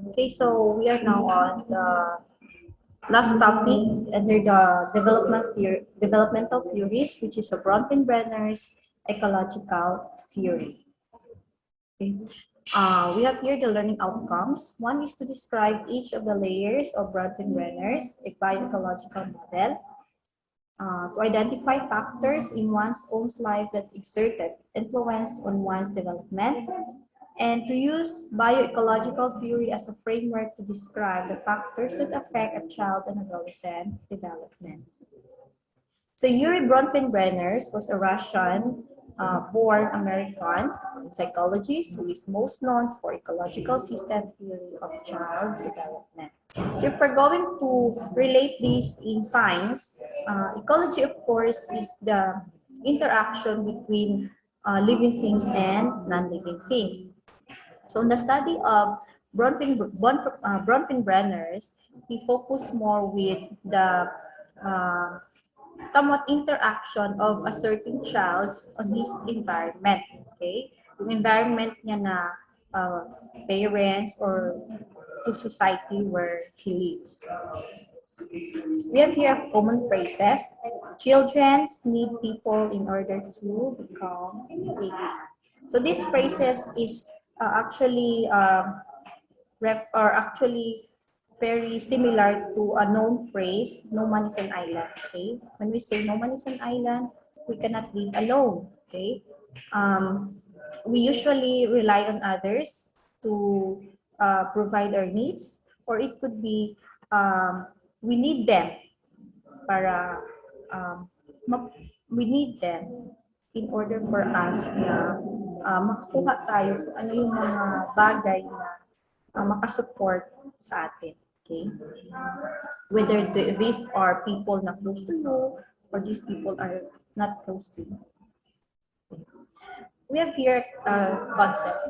Okay, so we are now on the last topic under the developmental theories, which is a Bronfenbrenner's ecological theory. Okay. We have here the learning outcomes. One is to describe each of the layers of Bronfenbrenner's bioecological model, to identify factors in one's own life that exerted influence on one's development, and to use bioecological theory as a framework to describe the factors that affect a child and adolescent development. So Yuri Bronfenbrenner was a Russian-born American psychologist who is most known for ecological system theory of child development. So if we're going to relate this in science, ecology, of course, is the interaction between living things and non-living things. So in the study of Bronfenbrenner's, he focused more with the uh, somewhat interaction of a certain child on his environment. Okay? Yung environment niya na parents or to society where he lives. We have here common phrases. Children need people in order to become big. So these phrases is actually very similar to a known phrase, no man is an island, okay? When we say no man is an island, we cannot live alone, okay? We usually rely on others to provide our needs, or it could be we need them para we need them in order for us na makakuha tayo kung ano yung mga bagay na makasupport sa atin. Okay? Whether these are people na close to you or these people are not close to you. We have here a concept.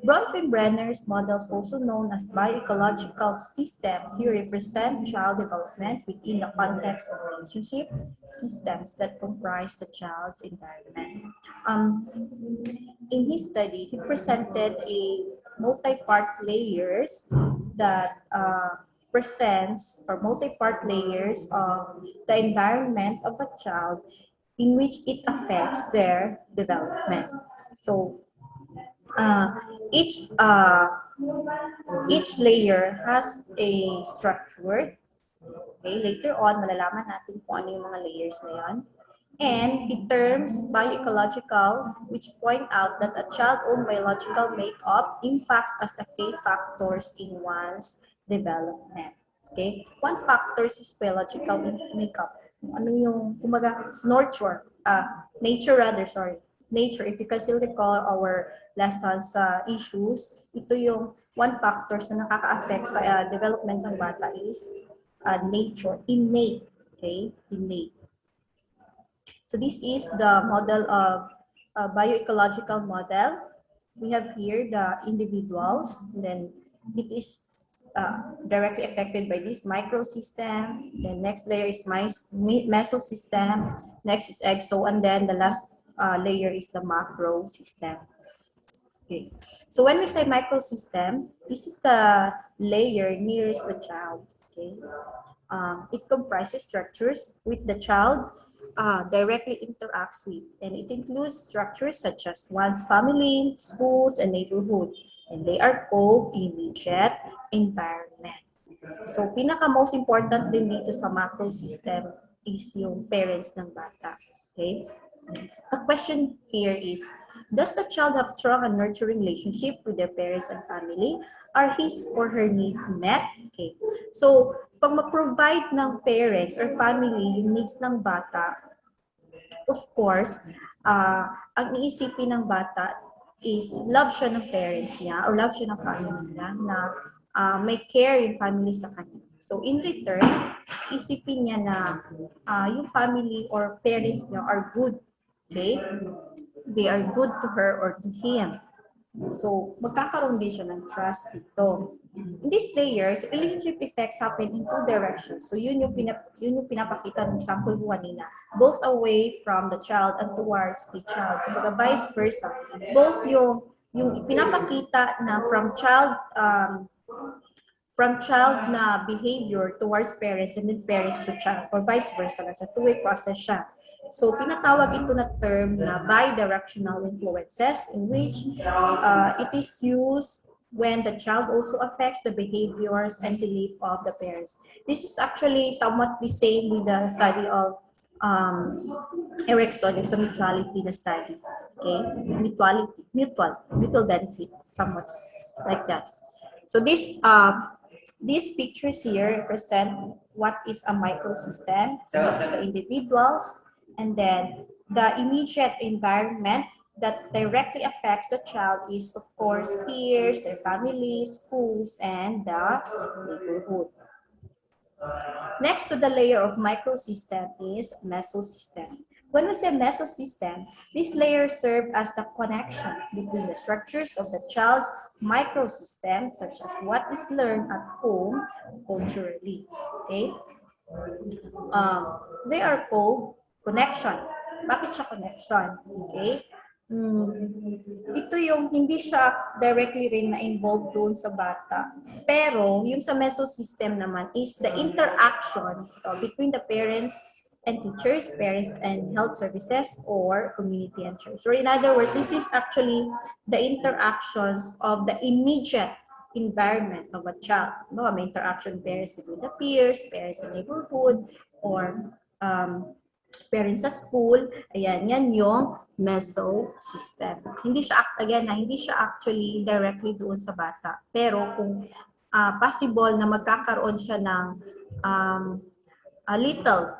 Bronfenbrenner's models, also known as bioecological systems, here represent child development within the context of relationship systems that comprise the child's environment. In his study, he presented a multi-part layers that presents or multi-part layers of the environment of a child in which it affects their development. So each layer has a structure. Okay, later on malalaman natin kung ano yung mga layers na yan. And the terms bioecological, which point out that a child's own biological makeup impacts as a key factors in one's development. Okay, one factor is biological makeup. Ano yung kumaga nature. If you can still recall our lessons issues, ito yung one factor na nakaka-affect sa development ng bata is nature, innate. Okay, innate. So this is the model of bioecological model. We have here the individuals, then it is directly affected by this microsystem. The next layer is mesosystem, next is exo, and then the last layer is the macro system. Okay. So when we say microsystem, this is the layer nearest the child. Okay. It comprises structures with the child directly interacts with, and it includes structures such as one's family, schools, and neighborhood, and they are called immediate environment. So pinaka most important din dito sa macro system is yung parents ng bata. Okay? The question here is, does the child have strong and nurturing relationship with their parents and family? Are his or her needs met? Okay. So, pag ma-provide ng parents or family yung needs ng bata, of course, ang iisipin ng bata is love siya ng parents niya or love siya ng family niya na may care yung family sa kanya. So, in return, isipin niya na yung family or parents niya are good. Okay? They are good to her or to him. So, magkakaroon din siya ng trust dito. In these layers, relationship effects happen in two directions. So, yun yung pinapakita ng sample ko kanina. Both away from the child and towards the child. Kumbaga, vice versa. Both yung pinapakita na from child from child na behavior towards parents and then parents to child or vice versa. Two-way process siya. So, tinatawag ito na term na bidirectional influences in which it is used when the child also affects the behaviors and belief of the parents. This is actually somewhat the same with the study of Erikson, yung sa mutuality na study. Okay? Mutual benefit, somewhat like that. So these pictures here represent what is a microsystem. So this is the individuals, and then the immediate environment that directly affects the child is, of course, peers, their families, schools, and the neighborhood. Next to the layer of microsystem is mesosystem. When we say mesosystem, this layer serves as the connection between the structures of the child's microsystem, such as what is learned at home culturally. Okay? They are called connection. Bakit siya connection? Okay? Ito yung hindi siya directly rin na-involved doon sa bata. Pero yung sa mesosystem naman is the interaction between the parents and teachers, parents and health services, or community and church. Or in other words, this is actually the interactions of the immediate environment of a child. No, may interaction parents between the peers, parents in neighborhood, or parents sa school. Ayan, yan yung mesosystem. Hindi siya, again, hindi siya actually directly doon sa bata. Pero kung possible na magkakaroon siya ng a little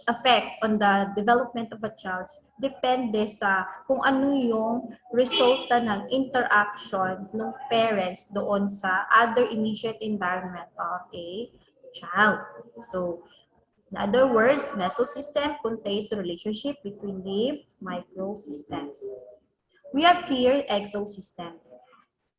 effect on the development of a child, depende sa kung ano yung resulta ng interaction ng parents doon sa other immediate environment of a child. So, in other words, mesosystem contains the relationship between the microsystems. We have here exosystem.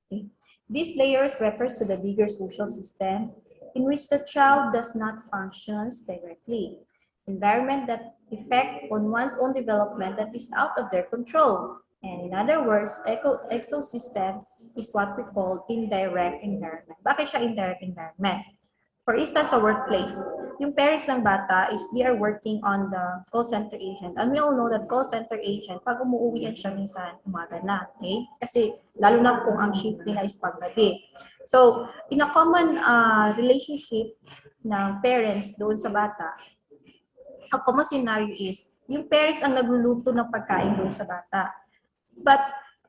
Okay. These layers refers to the bigger social system in which the child does not function directly. Environment that affect on one's own development that is out of their control. And in other words, exosystem is what we call indirect environment. Bakit siya indirect environment? For instance, sa workplace, yung parents ng bata is they are working on the call center agent. And we all know that call center agent, pag umuwi yan siya minsan, umaga na. Okay? Kasi lalo na kung ang shift nila is paggabi. So, in a common relationship ng parents doon sa bata, ang common scenario is, yung parents ang nagluluto ng pagkain doon sa bata. But,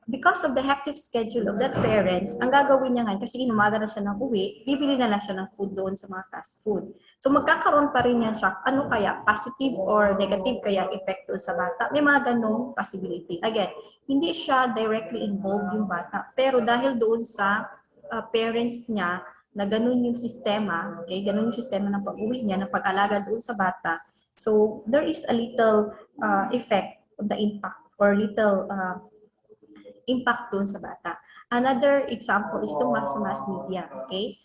because of the hectic schedule of that parents, ang gagawin niya ngayon, kasi inumaga na siya ng uwi, bibili na lang siya ng food doon sa mga fast food. So magkakaroon pa rin yan siya, ano kaya, positive or negative kaya effect doon sa bata? May mga ganong possibility. Again, hindi siya directly involved yung bata, pero dahil doon sa parents niya, na ganun yung sistema, okay, ganun yung sistema ng pag-uwi niya, ng pag-alaga doon sa bata, so there is a little effect of the impact or little impact dun sa bata. Another example is itong sa mass media. Okay?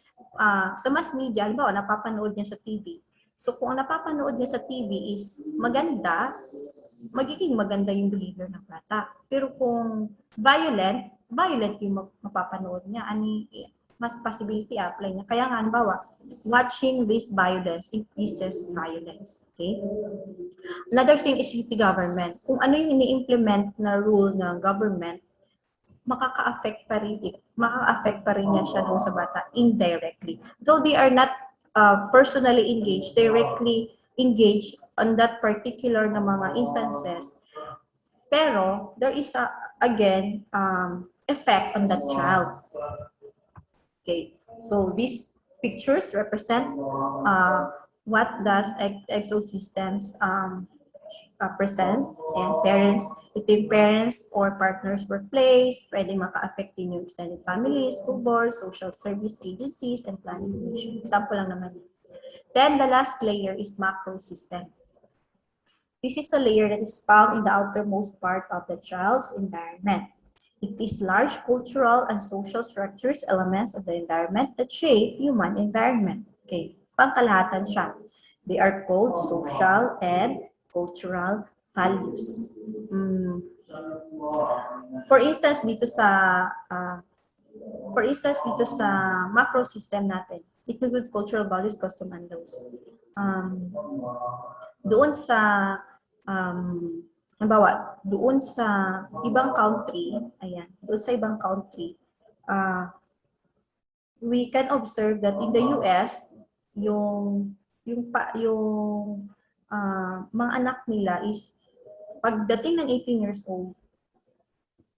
Sa mass media, halimbawa, napapanood niya sa TV. So, kung ang napapanood niya sa TV is maganda, magiging maganda yung behavior ng bata. Pero kung violent yung mapapanood niya. Mas possibility apply niya. Kaya nga, halimbawa, watching this violence increases violence. Okay? Another thing is city government. Kung ano yung ini-implement na rule ng government, makaka-affect pa rin niya siya doon sa bata indirectly. Though they are not personally engaged, directly engaged on that particular na mga instances, pero there is again effect on that child. Okay, so these pictures represent what does exosystems present, and parents, between parents or partners workplace, pwede maka-affect din yung extended family, school board, social service agencies, and planning commission. Example lang naman. Then the last layer is macro system. This is the layer that is found in the outermost part of the child's environment. It is large cultural and social structures, elements of the environment that shape human environment. Okay, pangkalahatan siya. They are called social and cultural values. For instance, dito sa For instance, dito sa macro system natin, it includes cultural values, custom, and laws. Doon sa, halimbawa, doon sa ibang country, ayan, doon sa ibang country, we can observe that in the US, yung mga anak nila is pagdating ng 18 years old,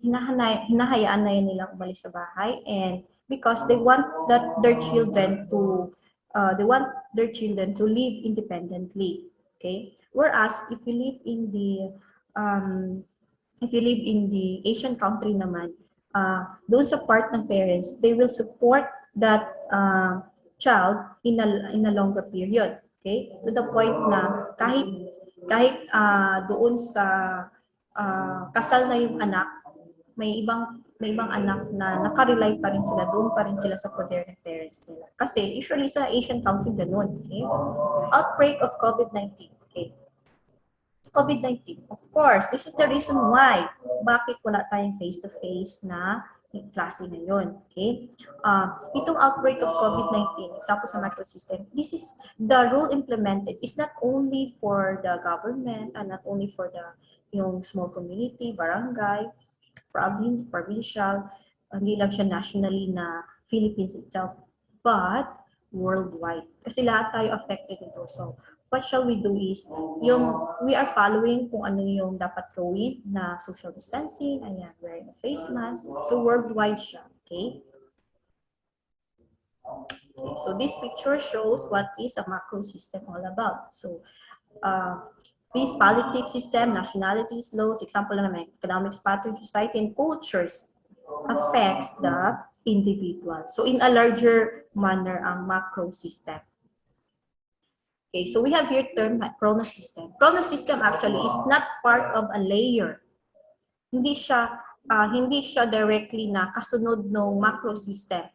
hinahayaan na yan nilang umalis sa bahay, and because they want that their children to live independently. Okay, whereas if you live in the Asian country naman, doon sa part ng parents, they will support that child in a longer period. Okay, to the point na kahit doon sa kasal na yung anak, may ibang anak na nakarely pa rin sila, doon pa rin sila sa poder ng parents nila. Kasi usually sa Asian country ganun. Okay? Outbreak of COVID-19. Okay? COVID-19, of course, this is the reason why bakit wala tayong face-to-face na klase ngayon. Okay? Itong outbreak of COVID-19, example sa microsystem, this is the rule implemented is not only for the government and not only for yung small community, barangay, province, provincial, hindi lang siya nationally na Philippines itself, but worldwide. Kasi lahat tayo affected ito. So, what shall we do is, we are following kung ano yung dapat gawin na social distancing, ayan, wearing a face mask. So, worldwide siya, okay? Okay, so this picture shows what is a macro system all about. So, this politics system, nationalities, laws, example lang naman, economics pattern, society, and cultures affects the individual. So in a larger manner, ang macro system. Okay, so we have here term chrono system. Chrono system actually is not part of a layer. Hindi siya directly na kasunod ng macro system.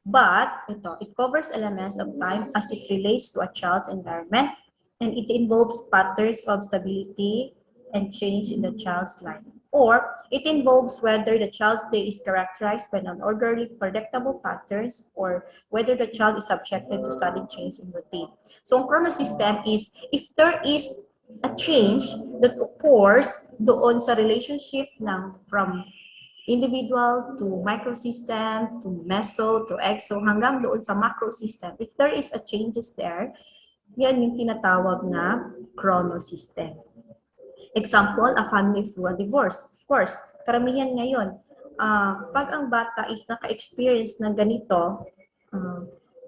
But it covers elements of time as it relates to a child's environment, and it involves patterns of stability and change in the child's life. Or it involves whether the child's day is characterized by non-orderly, predictable patterns, or whether the child is subjected to sudden change in routine. So ang chrono system is if there is a change that occurs doon sa relationship from individual to microsystem, to meso, to exo, hanggang doon sa macrosystem. If there is a changes there, yan yung tinatawag na chronosystem. Example, a family through a divorce. Of course, karamihan ngayon, pag ang bata is naka-experience ng ganito,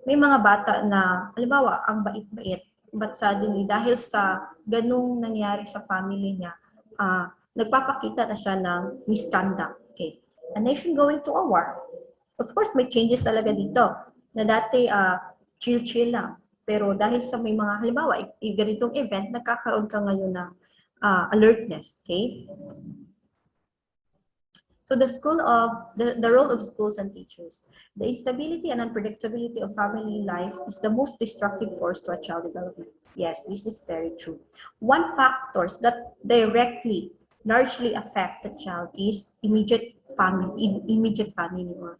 may mga bata na, halimbawa, ang bait-bait, but suddenly, dahil sa ganung nangyari sa family niya, nagpapakita na siya ng misconduct. Okay. A nation going to a war. Of course, may changes talaga dito. Na dati, chill-chill lang. Pero dahil sa may mga, halimbawa, ganitong event, nagkakaroon ka ngayon ng alertness. Okay? So the role of schools and teachers. The instability and unpredictability of family life is the most destructive force to a child development. Yes, this is very true. One factors that directly largely affect the child is immediate family or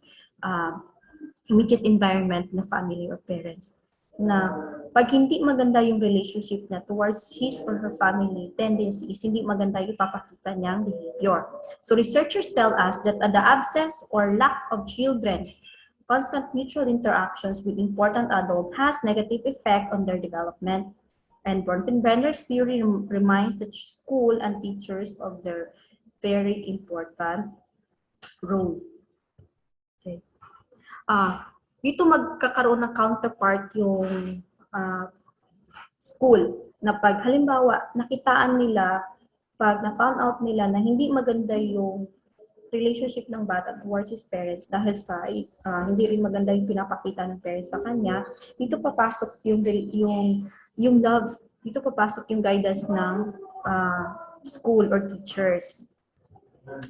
immediate environment na family or parents. Na pag hindi maganda yung relationship na towards his or her family, tendency is hindi maganda yung ipapakita niyang behavior. So researchers tell us that the absence or lack of children's constant mutual interactions with important adults has negative effect on their development. And Brenner's theory reminds the school and teachers of their very important role. Okay. Dito magkakaroon ng counterpart yung school na pag halimbawa nakitaan nila, pag na-found out nila na hindi maganda yung relationship ng bata towards his parents dahil sa hindi rin maganda yung pinapakita ng parents sa kanya, dito papasok yung love, dito papasok yung guidance ng school or teachers.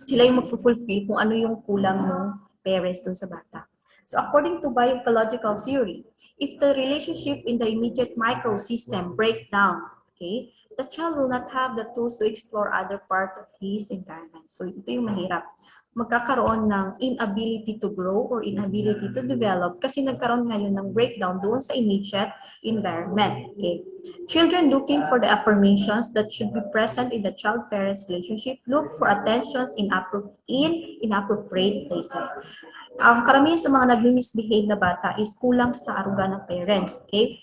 Sila yung magpo-fulfill kung ano yung kulang ng parents dun sa bata. So according to bioecological theory, if the relationship in the immediate microsystem break down, Okay? The child will not have the tools to explore other part of his environment. So ito yung mahirap. Magkakaroon ng inability to grow or inability to develop kasi nagkaroon ngayon ng breakdown doon sa immediate environment. Okay? Children looking for the affirmations that should be present in the child-parent relationship look for attentions in inappropriate places. Ang karamihan sa mga nag-misbehave na bata is kulang sa aruga ng parents. Okay?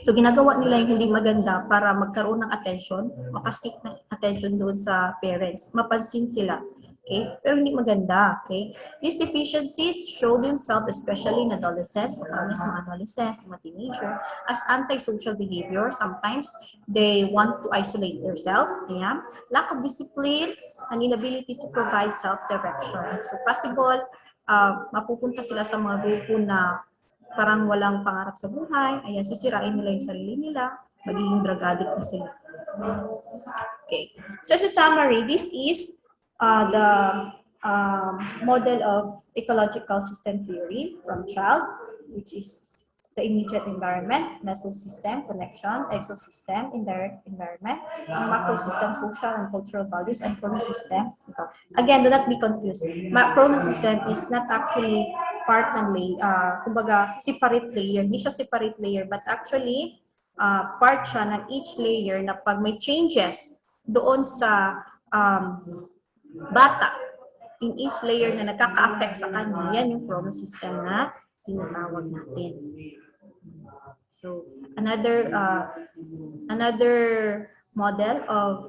So, ginagawa nila yung hindi maganda para magkaroon ng attention, makasik ng attention doon sa parents, mapansin sila. Okay? Pero hindi maganda. Okay? These deficiencies show themselves, especially in adolescents, mga adolescents, mga teenager, as antisocial behavior. Sometimes, they want to isolate themselves. Yeah? Lack of discipline, and inability to provide self-direction. So, possible, mapupunta sila sa mga grupo na parang walang pangarap sa buhay, ayan, sisirain nila yung sarili nila, magiging drug addict na sila. Okay. So, as a summary, this is the model of ecological system theory from child, which is the immediate environment, mesosystem, connection, exosystem, indirect environment, macrosystem, social and cultural values, and chronosystem. Again, do not be confused. Chronosystem is not actually part ng kumbaga, separate layer. Hindi siya separate layer, but actually, part siya ng each layer na pag may changes doon sa bata, in each layer na nagkaka-affect sa kanya, yan yung chronosystem na tinatawag natin. So, another model of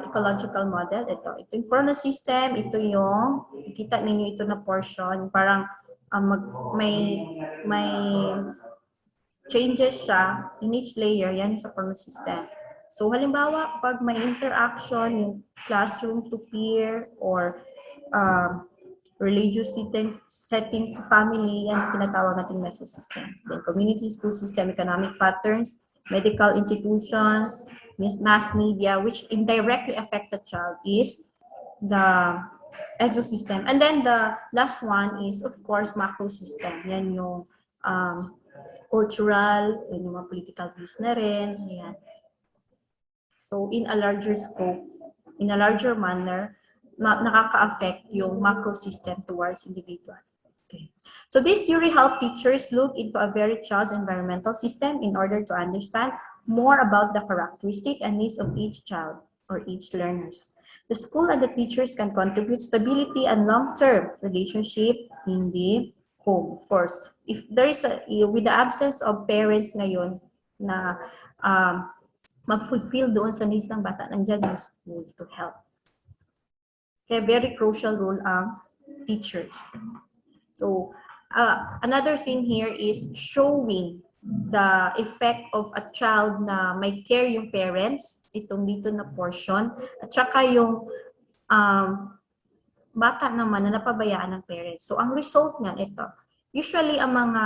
ecological model, ito yung chronosystem, ito yung, kita ninyo ito na portion, parang may changes siya in each layer, yan sa chronosystem. So, halimbawa, pag may interaction, yung classroom to peer or religious setting to family, yan tinatawag natin mesosystem. Then, community, school system, economic patterns, medical institutions, mass media, which indirectly affect the child is the exosystem. And then the last one is, of course, macrosystem. Yan yung cultural, yan yung mga political views na rin. Yan. So, in a larger scope, in a larger manner, nakaka-affect yung macro system towards individual. Okay. So this theory helps teachers look into a very child's environmental system in order to understand more about the characteristic and needs of each child or each learners. The school and the teachers can contribute stability and long-term relationship in the home. Of course, if there is with the absence of parents ngayon na mag-fulfill doon sa needs ng bata, nandiyan yung school to help. Okay, very crucial role ang teachers. So, another thing here is showing the effect of a child na may care yung parents, itong dito na portion, at saka yung bata naman na napabayaan ng parents. So, ang result niyan ito. Usually, ang mga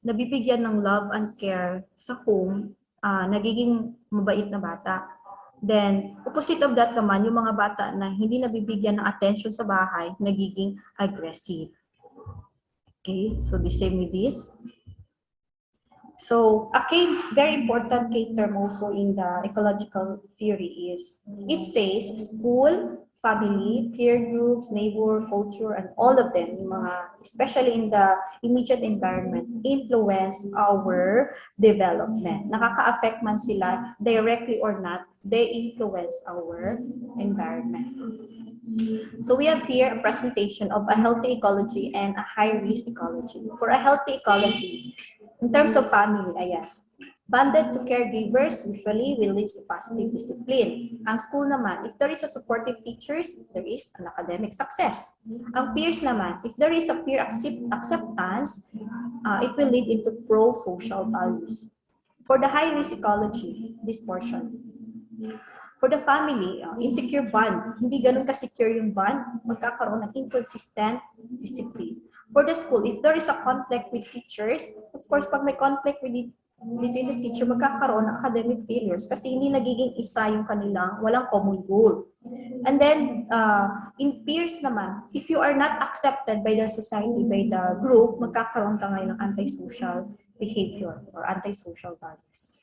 nabibigyan ng love and care sa home, nagiging mabait na bata. Then, opposite of that naman, yung mga bata na hindi nabibigyan ng attention sa bahay, nagiging aggressive. Okay, so the same with this. So, a very important term also in the ecological theory is, it says school, family, peer groups, neighbor, culture, and all of them, yung mga, especially in the immediate environment, influence our development. Nakaka-affect man sila directly or not, they influence our environment. So we have here a presentation of a healthy ecology and a high-risk ecology. For a healthy ecology, in terms of family, ayan, bonded to caregivers usually will lead to positive discipline. Ang school naman, if there is a supportive teachers, there is an academic success. Ang peers naman, if there is a peer acceptance, it will lead into pro-social values. For the high-risk ecology, this portion. For the family, insecure bond, hindi ganun ka-secure yung bond, magkakaroon ng inconsistent discipline. For the school, if there is a conflict with teachers, of course, pag may conflict within the teacher, magkakaroon ng academic failures kasi hindi nagiging isa yung kanilang, walang common goal. And then, in peers naman, if you are not accepted by the society, by the group, magkakaroon ka ngayon ng antisocial behavior or antisocial values.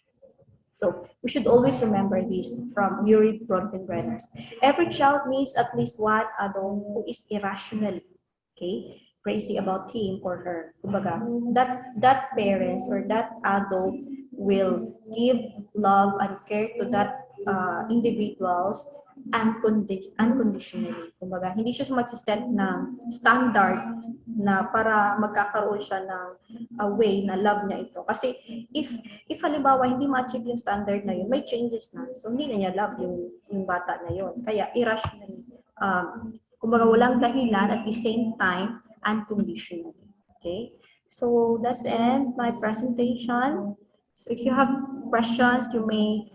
So we should always remember this from Yuri Bronfenbrenner. Every child needs at least one adult who is irrational, okay, crazy about him or her. Kumbaga, that parents or that adult will give love and care to that individuals unconditionally. Kumbaga, hindi siya magsiset ng standard na para magkakaroon siya ng a way na love niya ito. Kasi if halimbawa hindi ma-achieve yung standard na yun, may changes na. So hindi na niya love yung bata na yun. Kaya irrational. Kumbaga walang dahilan at the same time unconditionally. Okay? So that's end my presentation. So if you have questions, you may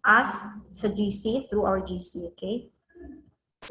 ask sa GC through our GC. Okay?